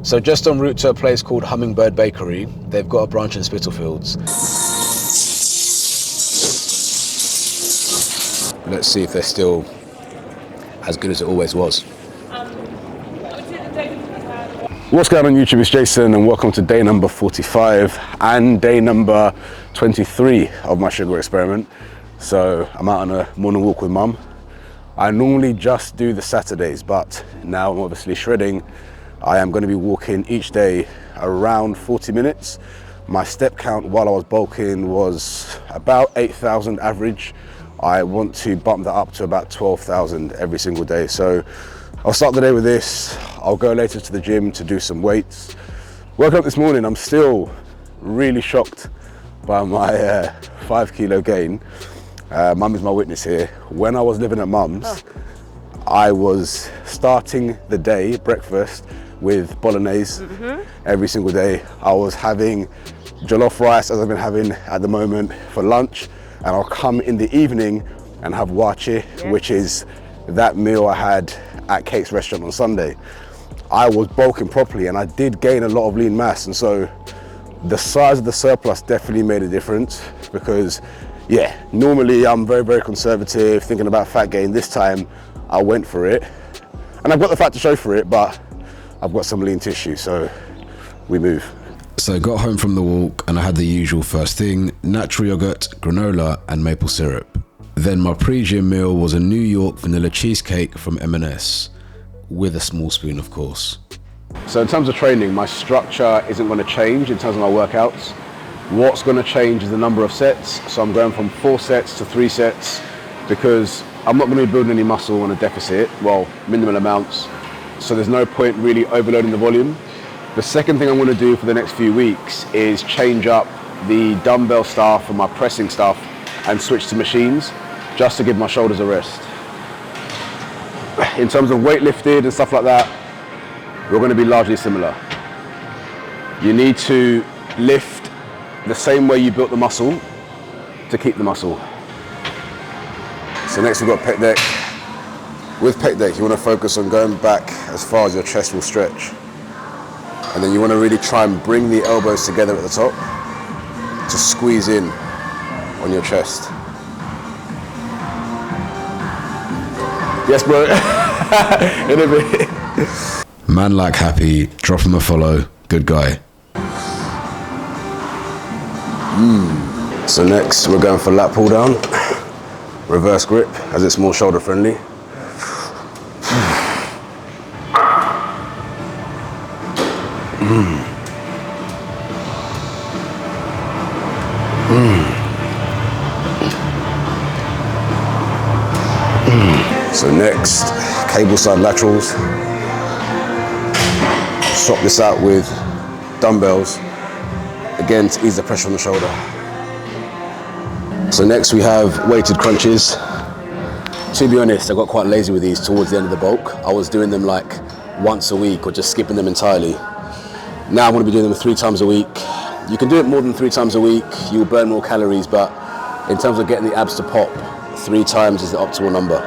So just en route to a place called Hummingbird Bakery. They've got a branch in Spitalfields. Let's see if they're still as good as it always was. What's going on YouTube? It's Jason and welcome to day number 45 and day number 23 of my sugar experiment. So I'm out on a morning walk with mum. I normally just do the Saturdays, but now I'm obviously shredding. I am going to be walking each day around 40 minutes. My step count while I was bulking was about 8,000 average. I want to bump that up to about 12,000 every single day. So I'll start the day with this. I'll go later to the gym to do some weights. Woke up this morning, I'm still really shocked by my 5 kilo gain. Mum is my witness here. When I was living at mum's, I was starting the day, breakfast, with bolognese every single day. I was having jollof rice as I've been having at the moment for lunch. And I'll come in the evening and have wache, which is that meal I had at Kate's restaurant on Sunday. I was bulking properly and I did gain a lot of lean mass. And so the size of the surplus definitely made a difference because normally I'm very, very conservative, thinking about fat gain. This time I went for it and I've got the fat to show for it, but I've got some lean tissue, so we move. So got home from the walk and I had the usual first thing, natural yogurt, granola and maple syrup. Then my pre-gym meal was a New York vanilla cheesecake from M&S, with a small spoon of course. So in terms of training, my structure isn't going to change in terms of my workouts. What's going to change is the number of sets. So I'm going from 4 sets to 3 sets because I'm not going to be building any muscle on a deficit, well, minimal amounts. So there's no point really overloading the volume. The second thing I'm going to do for the next few weeks is change up the dumbbell stuff and my pressing stuff and switch to machines just to give my shoulders a rest. In terms of weight lifted and stuff like that, we're going to be largely similar. You need to lift the same way you built the muscle to keep the muscle. So next we've got pec deck. With pec deck, you want to focus on going back as far as your chest will stretch. And then you want to really try and bring the elbows together at the top to squeeze in on your chest. Yes, bro. In a bit. Man like happy, drop him a follow, good guy. So next we're going for lat pull down, reverse grip as it's more shoulder friendly. So next, cable side laterals. Swap this out with dumbbells, again to ease the pressure on the shoulder. So next we have weighted crunches. To be honest, I got quite lazy with these towards the end of the bulk. I was doing them like once a week or just skipping them entirely. Now I'm going to be doing them 3 times a week. You can do it more than 3 times a week, you'll burn more calories, but in terms of getting the abs to pop, 3 times is the optimal number.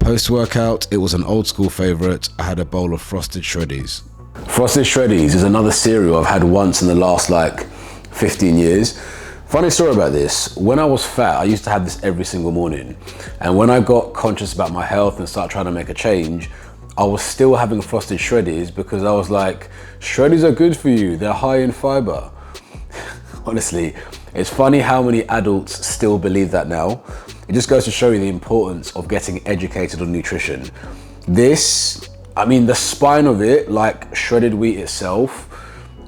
Post-workout, it was an old school favorite. I had a bowl of frosted shreddies. Frosted shreddies is another cereal I've had once in the last like 15 years. Funny story about this, when I was fat, I used to have this every single morning. And when I got conscious about my health and started trying to make a change, I was still having frosted shreddies because I was like, shreddies are good for you, they're high in fiber. Honestly, it's funny how many adults still believe that now. It just goes to show you the importance of getting educated on nutrition. This, I mean, the spine of it, like shredded wheat itself,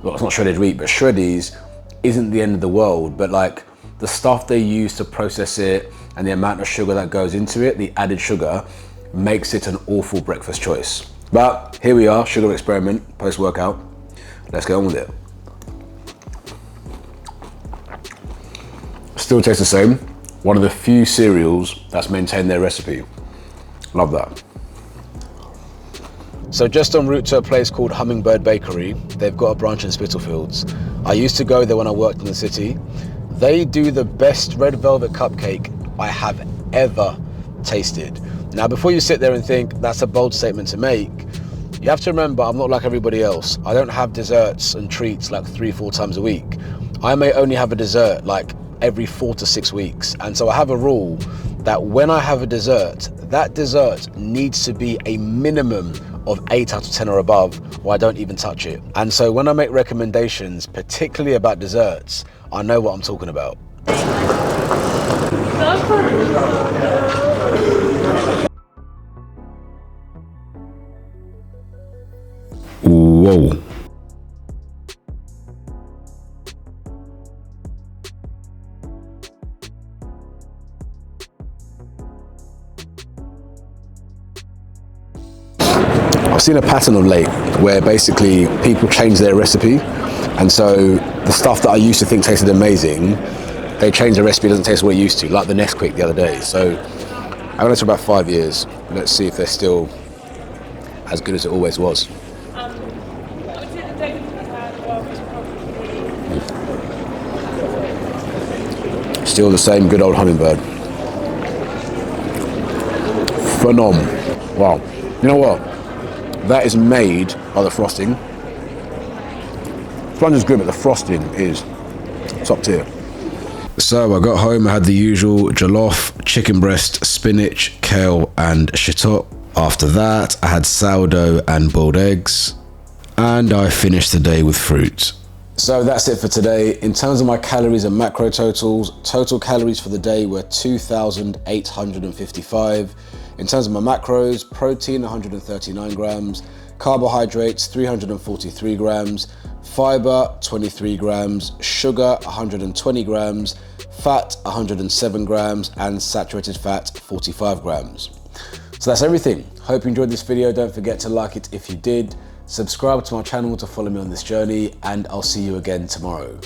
well, it's not shredded wheat, but shreddies isn't the end of the world, but like the stuff they use to process it and the amount of sugar that goes into it, the added sugar, makes it an awful breakfast choice. But here we are, sugar experiment, post-workout. Let's get on with it. Still tastes the same. One of the few cereals that's maintained their recipe. Love that. So just en route to a place called Hummingbird Bakery. They've got a branch in Spitalfields. I used to go there when I worked in the city. They do the best red velvet cupcake I have ever tasted. Now, before you sit there and think that's a bold statement to make, you have to remember I'm not like everybody else. I don't have desserts and treats like 3-4 times a week. I may only have a dessert like every 4 to 6 weeks. And so I have a rule that when I have a dessert, that dessert needs to be a minimum of 8 out of 10 or above, or I don't even touch it. And so when I make recommendations, particularly about desserts, I know what I'm talking about. Whoa. I've seen a pattern of late where basically people change their recipe, and so the stuff that I used to think tasted amazing, they change the recipe, it doesn't taste what it used to, like the Nesquik the other day. So I've had this for about 5 years. Let's see if they're still as good as it always was. Still the same good old Hummingbird. Phenomenal. Wow. You know what? That is made by the frosting. Sponge is good, but the frosting is top tier. So I got home, I had the usual jollof, chicken breast, spinach, kale and shiitake. After that, I had sourdough and boiled eggs. And I finished the day with fruit. So that's it for today. In terms of my calories and macro totals, total calories for the day were 2,855. In terms of my macros, protein 139 grams, carbohydrates 343 grams, fiber 23 grams, sugar 120 grams, fat 107 grams, and saturated fat 45 grams. So that's everything. Hope you enjoyed this video. Don't forget to like it if you did. Subscribe to my channel to follow me on this journey, and I'll see you again tomorrow.